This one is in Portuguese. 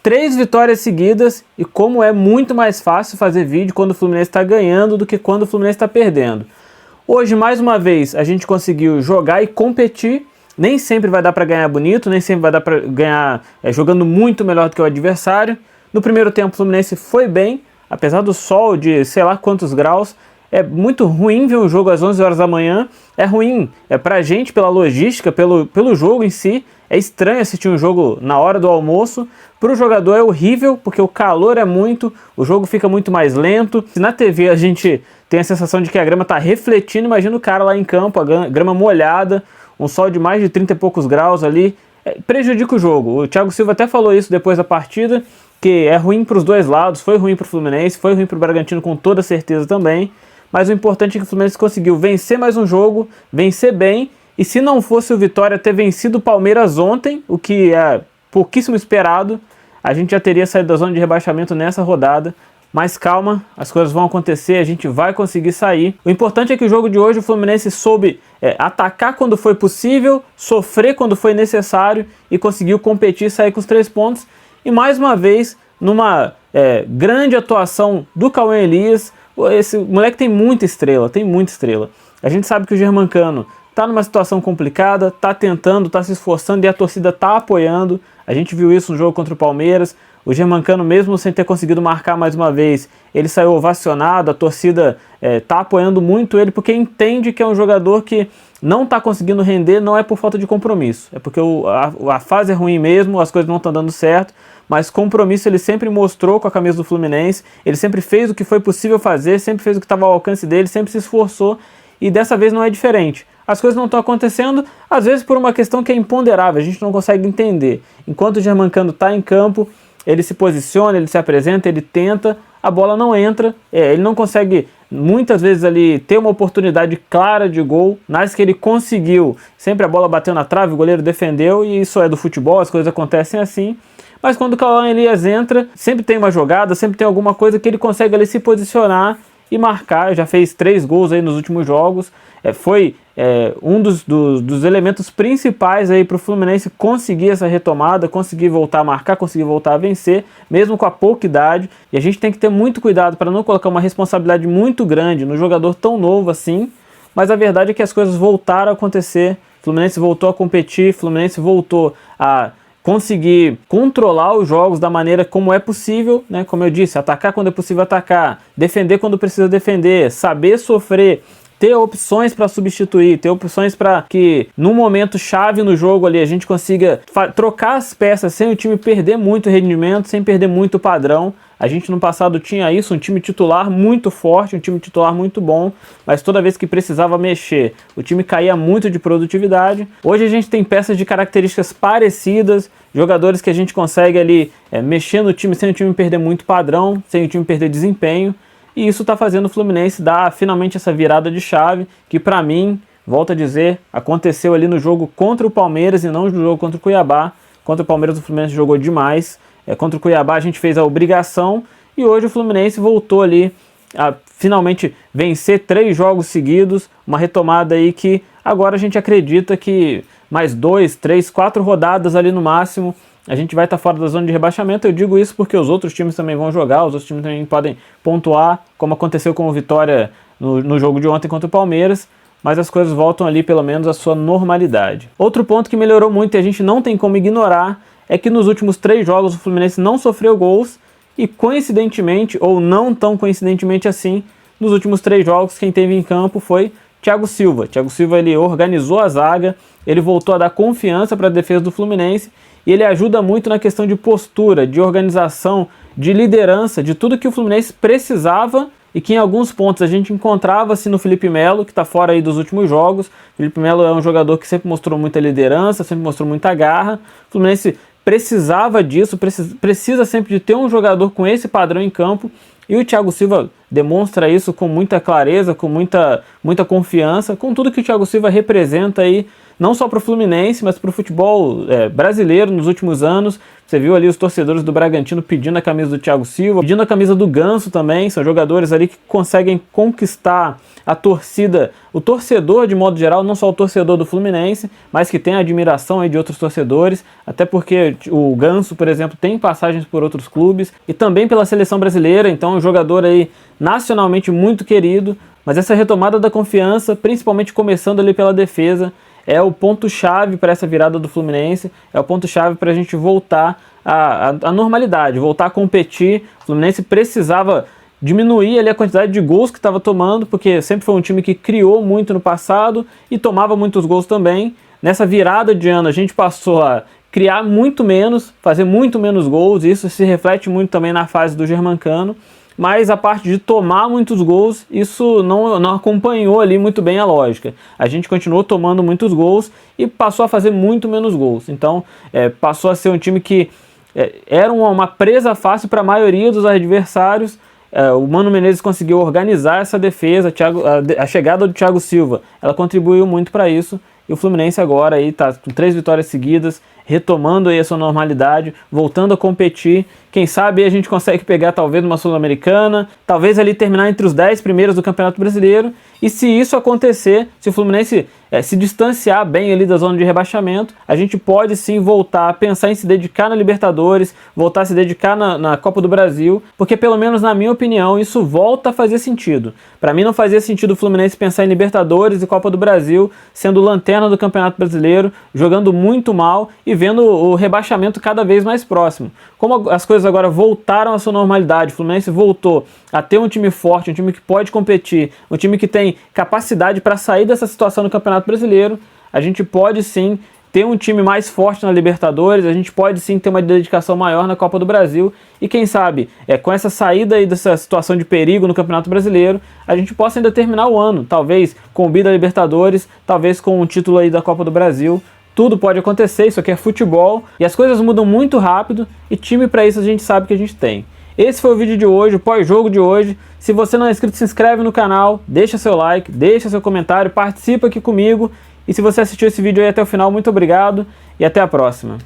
3 vitórias seguidas e como é muito mais fácil fazer vídeo quando o Fluminense está ganhando do que quando o Fluminense está perdendo. Hoje, mais uma vez, a gente conseguiu jogar e competir. Nem sempre vai dar para ganhar bonito, nem sempre vai dar para ganhar jogando muito melhor do que o adversário. No primeiro tempo, o Fluminense foi bem, apesar do sol de sei lá quantos graus. É muito ruim ver um jogo às 11 horas da manhã. É ruim pra gente pela logística, pelo jogo em si. É estranho assistir um jogo na hora do almoço. Para o jogador é horrível, porque o calor é muito, o jogo fica muito mais lento. Se na TV a gente tem a sensação de que a grama está refletindo, imagina o cara lá em campo, a grama molhada, um sol de mais de 30 e poucos graus ali. Prejudica o jogo. O Thiago Silva até falou isso depois da partida, que é ruim para os dois lados. Foi ruim para o Fluminense, foi ruim para o Bragantino com toda certeza também. Mas o importante é que o Fluminense conseguiu vencer mais um jogo, vencer bem, e se não fosse o Vitória ter vencido o Palmeiras ontem, o que é pouquíssimo esperado, a gente já teria saído da zona de rebaixamento nessa rodada. Mas calma, as coisas vão acontecer, a gente vai conseguir sair. O importante é que o jogo de hoje o Fluminense soube atacar quando foi possível, sofrer quando foi necessário e conseguiu competir e sair com os 3 pontos. E mais uma vez, numa grande atuação do Cauã Elias. Esse moleque tem muita estrela, A gente sabe que o Germancano tá numa situação complicada, tá tentando, tá se esforçando e a torcida tá apoiando. A gente viu isso no jogo contra o Palmeiras. O Germancano, mesmo sem ter conseguido marcar mais uma vez, ele saiu ovacionado, a torcida tá apoiando muito ele, porque entende que é um jogador que não tá conseguindo render, não é por falta de compromisso, é porque a fase é ruim mesmo, as coisas não estão dando certo, mas compromisso ele sempre mostrou com a camisa do Fluminense, ele sempre fez o que foi possível fazer, sempre fez o que estava ao alcance dele, sempre se esforçou, e dessa vez não é diferente. As coisas não estão acontecendo, às vezes por uma questão que é imponderável, a gente não consegue entender. Enquanto o Germancano está em campo, ele se posiciona, ele se apresenta, ele tenta, a bola não entra, ele não consegue muitas vezes ali ter uma oportunidade clara de gol. Nas que ele conseguiu, sempre a bola bateu na trave, o goleiro defendeu, e isso é do futebol, as coisas acontecem assim. Mas quando o Cauã Elias entra, sempre tem uma jogada, sempre tem alguma coisa que ele consegue ali se posicionar e marcar. Já fez 3 gols aí nos últimos jogos, foi um dos elementos principais aí para o Fluminense conseguir essa retomada, conseguir voltar a marcar, conseguir voltar a vencer, mesmo com a pouca idade. E a gente tem que ter muito cuidado para não colocar uma responsabilidade muito grande no jogador tão novo assim, mas a verdade é que as coisas voltaram a acontecer, o Fluminense voltou a competir, o Fluminense voltou a conseguir controlar os jogos da maneira como é possível, né? Como eu disse, atacar quando é possível atacar, defender quando precisa defender, saber sofrer, ter opções para substituir, ter opções para que no momento chave no jogo ali a gente consiga trocar as peças sem o time perder muito rendimento, sem perder muito padrão. A gente no passado tinha isso, um time titular muito forte, um time titular muito bom, mas toda vez que precisava mexer, o time caía muito de produtividade. Hoje a gente tem peças de características parecidas, jogadores que a gente consegue ali mexer no time sem o time perder muito padrão, sem o time perder desempenho. E isso está fazendo o Fluminense dar finalmente essa virada de chave, que para mim, volto a dizer, aconteceu ali no jogo contra o Palmeiras e não no jogo contra o Cuiabá. Contra o Palmeiras o Fluminense jogou demais, contra o Cuiabá a gente fez a obrigação e hoje o Fluminense voltou ali a finalmente vencer 3 jogos seguidos, uma retomada aí que agora a gente acredita que mais 2, 3, 4 rodadas ali no máximo a gente vai estar fora da zona de rebaixamento. Eu digo isso porque os outros times também vão jogar, os outros times também podem pontuar, como aconteceu com o Vitória no jogo de ontem contra o Palmeiras, mas as coisas voltam ali pelo menos à sua normalidade. Outro ponto que melhorou muito e a gente não tem como ignorar é que nos últimos 3 jogos o Fluminense não sofreu gols e coincidentemente, ou não tão coincidentemente assim, nos últimos 3 jogos quem teve em campo foi Thiago Silva. Thiago Silva ele organizou a zaga, ele voltou a dar confiança para a defesa do Fluminense e ele ajuda muito na questão de postura, de organização, de liderança, de tudo que o Fluminense precisava e que em alguns pontos a gente encontrava-se no Felipe Melo, que está fora aí dos últimos jogos. O Felipe Melo é um jogador que sempre mostrou muita liderança, sempre mostrou muita garra. O Fluminense precisava disso, precisa sempre de ter um jogador com esse padrão em campo. E o Thiago Silva demonstra isso com muita clareza, com muita confiança, com tudo que o Thiago Silva representa aí, não só para o Fluminense, mas para o futebol brasileiro nos últimos anos. Você viu ali os torcedores do Bragantino pedindo a camisa do Thiago Silva, pedindo a camisa do Ganso também. São jogadores ali que conseguem conquistar a torcida, o torcedor de modo geral, não só o torcedor do Fluminense, mas que tem a admiração aí de outros torcedores, até porque o Ganso, por exemplo, tem passagens por outros clubes e também pela seleção brasileira, então é um jogador aí nacionalmente muito querido. Mas essa retomada da confiança, principalmente começando ali pela defesa, é o ponto-chave para essa virada do Fluminense, é o ponto-chave para a gente voltar à normalidade, voltar a competir. O Fluminense precisava diminuir ali a quantidade de gols que estava tomando, porque sempre foi um time que criou muito no passado e tomava muitos gols também. Nessa virada de ano a gente passou a criar muito menos, fazer muito menos gols, e isso se reflete muito também na fase do Germancano. Mas a parte de tomar muitos gols, isso não acompanhou ali muito bem a lógica. A gente continuou tomando muitos gols e passou a fazer muito menos gols. Então passou a ser um time que era uma presa fácil para a maioria dos adversários. O Mano Menezes conseguiu organizar essa defesa, a chegada do Thiago Silva, ela contribuiu muito para isso. E o Fluminense agora está com 3 vitórias seguidas, retomando aí a sua normalidade, voltando a competir. Quem sabe a gente consegue pegar talvez uma Sul-Americana, talvez ali terminar entre os 10 primeiros do Campeonato Brasileiro. E se isso acontecer, se o Fluminense se distanciar bem ali da zona de rebaixamento, a gente pode sim voltar a pensar em se dedicar na Libertadores, voltar a se dedicar na Copa do Brasil, porque pelo menos na minha opinião isso volta a fazer sentido. Para mim não fazia sentido o Fluminense pensar em Libertadores e Copa do Brasil, sendo lanterna do Campeonato Brasileiro, jogando muito mal e vendo o rebaixamento cada vez mais próximo. Como as coisas agora voltaram à sua normalidade, o Fluminense voltou a ter um time forte, um time que pode competir, um time que tem capacidade para sair dessa situação no Campeonato Brasileiro, a gente pode sim ter um time mais forte na Libertadores, a gente pode sim ter uma dedicação maior na Copa do Brasil e quem sabe, com essa saída aí dessa situação de perigo no Campeonato Brasileiro, a gente possa ainda terminar o ano, talvez com o bi da Libertadores, talvez com um título aí da Copa do Brasil. Tudo pode acontecer, isso aqui é futebol e as coisas mudam muito rápido e time para isso a gente sabe que a gente tem. Esse foi o vídeo de hoje, o pós-jogo de hoje. Se você não é inscrito, se inscreve no canal, deixa seu like, deixa seu comentário, participa aqui comigo. E se você assistiu esse vídeo aí até o final, muito obrigado e até a próxima.